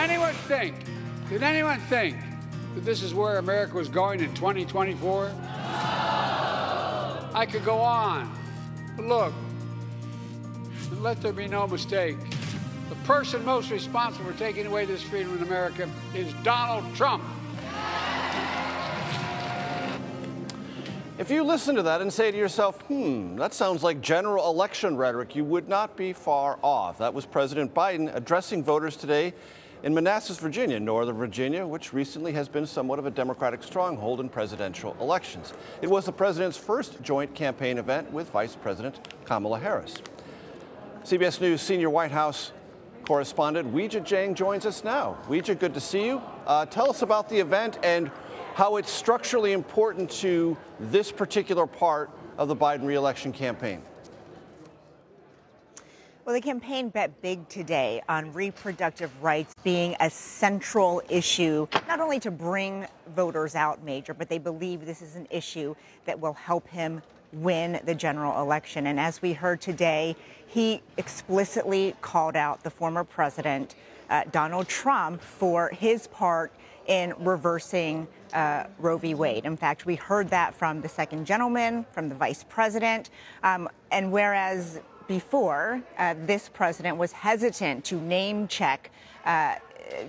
did anyone think that this is where America was going in 2024? I could go on, but look, and let there be no mistake, the person most responsible for taking away this freedom in America is Donald Trump. If you listen to that and say to yourself, that sounds like general election rhetoric, you would not be far off. That was President Biden addressing voters today in Manassas, Virginia, Northern Virginia, which recently has been somewhat of a Democratic stronghold in presidential elections. It was the president's first joint campaign event with Vice President Kamala Harris. CBS News senior White House correspondent Weijia Jiang joins us now. Weijia, good to see you. Tell us about the event and how it's structurally important to this particular part of the Biden re-election campaign. Well, the campaign bet big today on reproductive rights being a central issue, not only to bring voters out, Major, but they believe this is an issue that will help him win the general election. And as we heard today, he explicitly called out the former president, Donald Trump, for his part in reversing Roe v. Wade. In fact, we heard that from the second gentleman, from the vice president, and whereas before, this president was hesitant to name check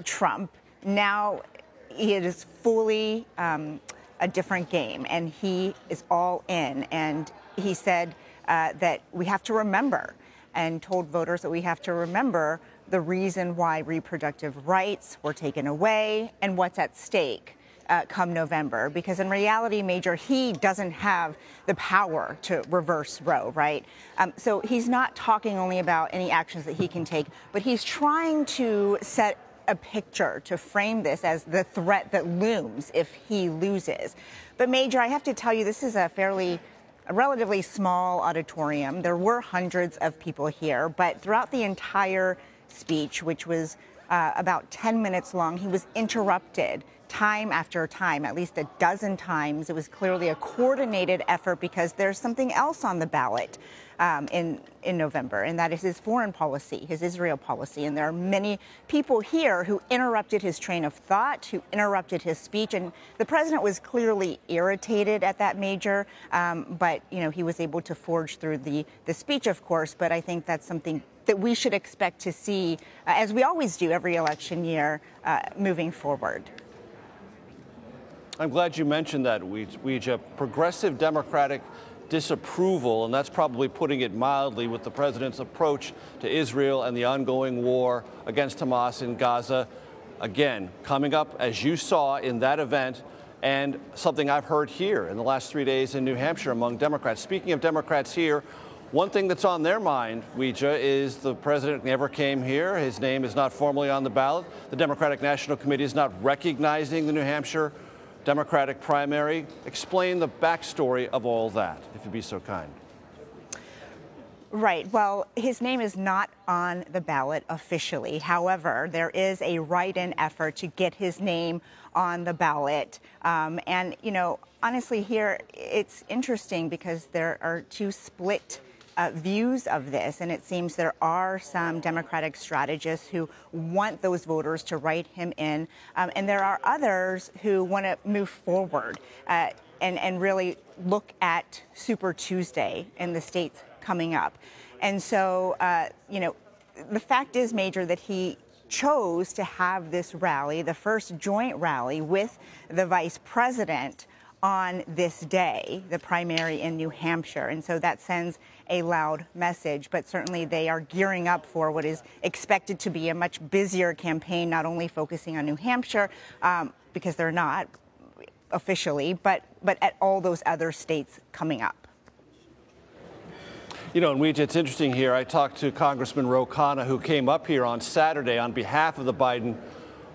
Trump. Now it is fully a different game, and he is all in. And he said that we have to remember, and told voters that we have to remember the reason why reproductive rights were taken away and what's at stake come November, because in reality, Major, he doesn't have the power to reverse Roe, right? So he's not talking only about any actions that he can take, but he's trying to set a picture to frame this as the threat that looms if he loses. But Major, I have to tell you, this is a relatively small auditorium. There were hundreds of people here, but throughout the entire speech, which was about 10 minutes long, he was interrupted time after time, at least a dozen times. It was clearly a coordinated effort because there's something else on the ballot in November, and that is his foreign policy, his Israel policy. And there are many people here who interrupted his train of thought, who interrupted his speech. And the president was clearly irritated at that, Major. But, you know, he was able to forge through the speech, of course. But I think that's something that we should expect to see, as we always do every election year, moving forward. I'm glad you mentioned that, Weijia. Progressive Democratic disapproval, and that's probably putting it mildly, with the president's approach to Israel and the ongoing war against Hamas in Gaza. Again, coming up, as you saw in that event, and something I've heard here in the last 3 days in New Hampshire among Democrats. Speaking of Democrats here, one thing that's on their mind, Weijia, is the president never came here. His name is not formally on the ballot. The Democratic National Committee is not recognizing the New Hampshire Democratic primary. Explain the backstory of all that, if you'd be so kind. Right. Well, his name is not on the ballot officially. However, there is a write-in effort to get his name on the ballot. And, you know, honestly, here it's interesting because there are two split views of this, and it seems there are some Democratic strategists who want those voters to write him in, and there are others who want to move forward and really look at Super Tuesday in the states coming up. And so, you know, the fact is, Major, that he chose to have this rally, the first joint rally with the vice president, on this day, the primary in New Hampshire. And so that sends a loud message, but certainly they are gearing up for what is expected to be a much busier campaign, not only focusing on New Hampshire, because they're not officially, but at all those other states coming up. You know, and Weijia, it's interesting here. I talked to Congressman Ro Khanna, who came up here on Saturday on behalf of the Biden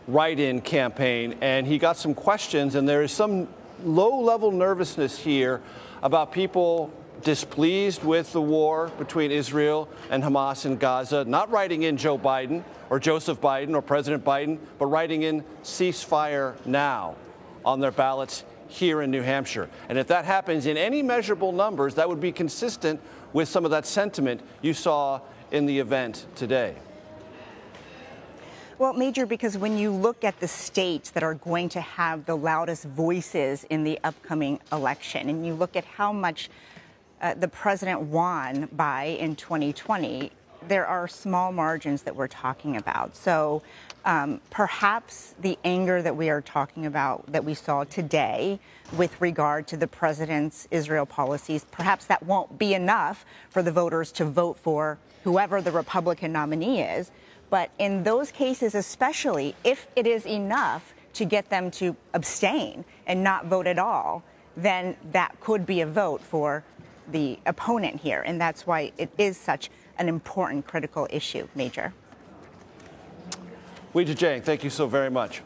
write-in campaign, and he got some questions, and there is some low-level nervousness here about people displeased with the war between Israel and Hamas in Gaza, not writing in Joe Biden or Joseph Biden or President Biden, but writing in ceasefire now on their ballots here in New Hampshire. And if that happens in any measurable numbers, that would be consistent with some of that sentiment you saw in the event today. Well, Major, because when you look at the states that are going to have the loudest voices in the upcoming election, and you look at how much the president won by in 2020, there are small margins that we're talking about. So perhaps the anger that we are talking about, that we saw today with regard to the president's Israel policies, perhaps that won't be enough for the voters to vote for whoever the Republican nominee is. But in those cases, especially if it is enough to get them to abstain and not vote at all, then that could be a vote for the opponent here. And that's why it is such an important, critical issue, Major. Weijia Jiang, thank you so very much.